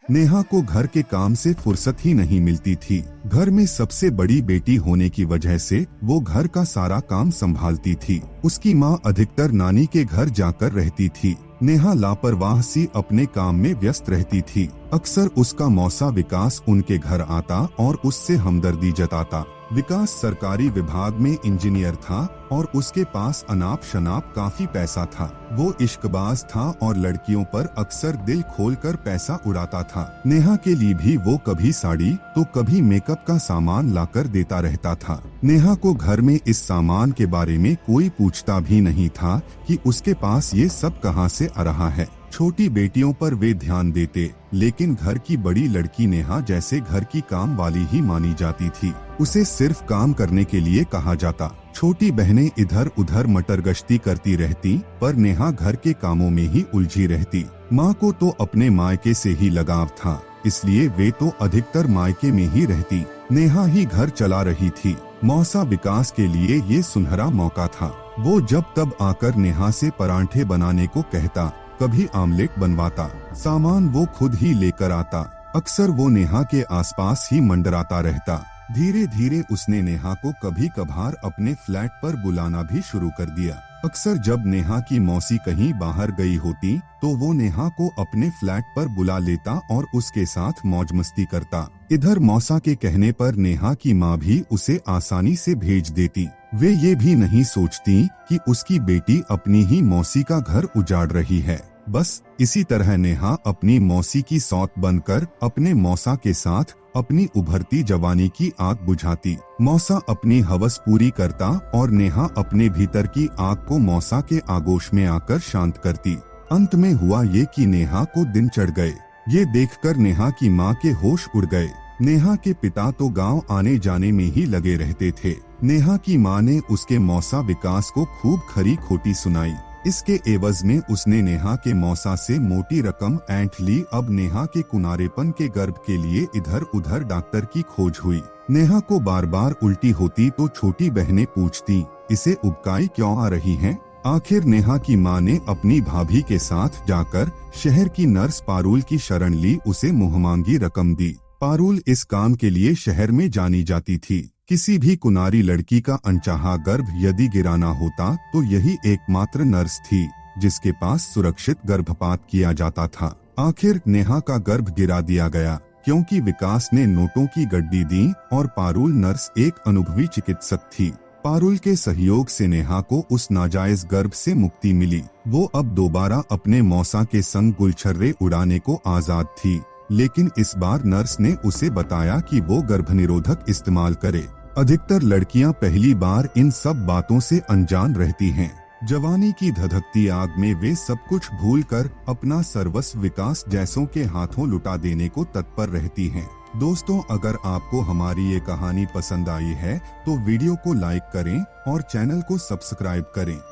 नेहा को घर के काम से फुर्सत ही नहीं मिलती थी। घर में सबसे बड़ी बेटी होने की वजह से वो घर का सारा काम संभालती थी। उसकी माँ अधिकतर नानी के घर जाकर रहती थी। नेहा लापरवाह सी अपने काम में व्यस्त रहती थी। अक्सर उसका मौसा विकास उनके घर आता और उससे हमदर्दी जताता। विकास सरकारी विभाग में इंजीनियर था और उसके पास अनाप शनाप काफी पैसा था। वो इश्कबाज था और लड़कियों पर अक्सर दिल खोलकर पैसा उड़ाता था। नेहा के लिए भी वो कभी साड़ी तो कभी मेकअप का सामान लाकर देता रहता था। नेहा को घर में इस सामान के बारे में कोई पूछता भी नहीं था कि उसके पास ये सब कहां से आ रहा है। छोटी बेटियों पर वे ध्यान देते, लेकिन घर की बड़ी लड़की नेहा जैसे घर की काम वाली ही मानी जाती थी। उसे सिर्फ काम करने के लिए कहा जाता। छोटी बहनें इधर उधर मटरगश्ती करती रहती, पर नेहा घर के कामों में ही उलझी रहती। माँ को तो अपने मायके से ही लगाव था, इसलिए वे तो अधिकतर मायके में ही रहती। नेहा ही घर चला रही थी। मौसा विकास के लिए ये सुनहरा मौका था। वो जब तब आकर नेहा से परांठे बनाने को कहता, कभी आमलेट बनवाता। सामान वो खुद ही लेकर आता। अक्सर वो नेहा के आसपास ही मंडराता रहता। धीरे धीरे उसने नेहा को कभी कभार अपने फ्लैट पर बुलाना भी शुरू कर दिया। अक्सर जब नेहा की मौसी कहीं बाहर गई होती तो वो नेहा को अपने फ्लैट पर बुला लेता और उसके साथ मौज मस्ती करता। इधर मौसा के कहने पर नेहा की माँ भी उसे आसानी से भेज देती। वे ये भी नहीं सोचती कि उसकी बेटी अपनी ही मौसी का घर उजाड़ रही है। बस इसी तरह नेहा अपनी मौसी की सौत बनकर अपने मौसा के साथ अपनी उभरती जवानी की आग बुझाती। मौसा अपनी हवस पूरी करता और नेहा अपने भीतर की आग को मौसा के आगोश में आकर शांत करती। अंत में हुआ ये कि नेहा को दिन चढ़ गए। ये देखकर नेहा की माँ के होश उड़ गए। नेहा के पिता तो गांव आने जाने में ही लगे रहते थे। नेहा की माँ ने उसके मौसा विकास को खूब खरी खोटी सुनाई। इसके एवज में उसने नेहा के मौसा से मोटी रकम ऐंठ ली। अब नेहा के कुनारेपन के गर्भ के लिए इधर उधर डॉक्टर की खोज हुई। नेहा को बार बार उल्टी होती तो छोटी बहनें पूछती, इसे उबकाई क्यों आ रही हैं? आखिर नेहा की माँ ने अपनी भाभी के साथ जाकर शहर की नर्स पारुल की शरण ली। उसे मुंहमांगी रकम दी। पारुल इस काम के लिए शहर में जानी जाती थी। किसी भी कुनारी लड़की का अनचाहा गर्भ यदि गिराना होता तो यही एकमात्र नर्स थी जिसके पास सुरक्षित गर्भपात किया जाता था। आखिर नेहा का गर्भ गिरा दिया गया क्योंकि विकास ने नोटों की गड्डी दी और पारुल नर्स एक अनुभवी चिकित्सक थी। पारुल के सहयोग से नेहा को उस नाजायज गर्भ से मुक्ति मिली। वो अब दोबारा अपने मौसा के संग गुलछर्रे उड़ाने को आजाद थी, लेकिन इस बार नर्स ने उसे बताया कि वो गर्भनिरोधक इस्तेमाल करे। अधिकतर लड़कियां पहली बार इन सब बातों से अनजान रहती हैं। जवानी की धधकती आग में वे सब कुछ भूलकर अपना सर्वस्व विकास जैसों के हाथों लुटा देने को तत्पर रहती हैं। दोस्तों, अगर आपको हमारी ये कहानी पसंद आई है तो वीडियो को लाइक करें और चैनल को सब्सक्राइब करें।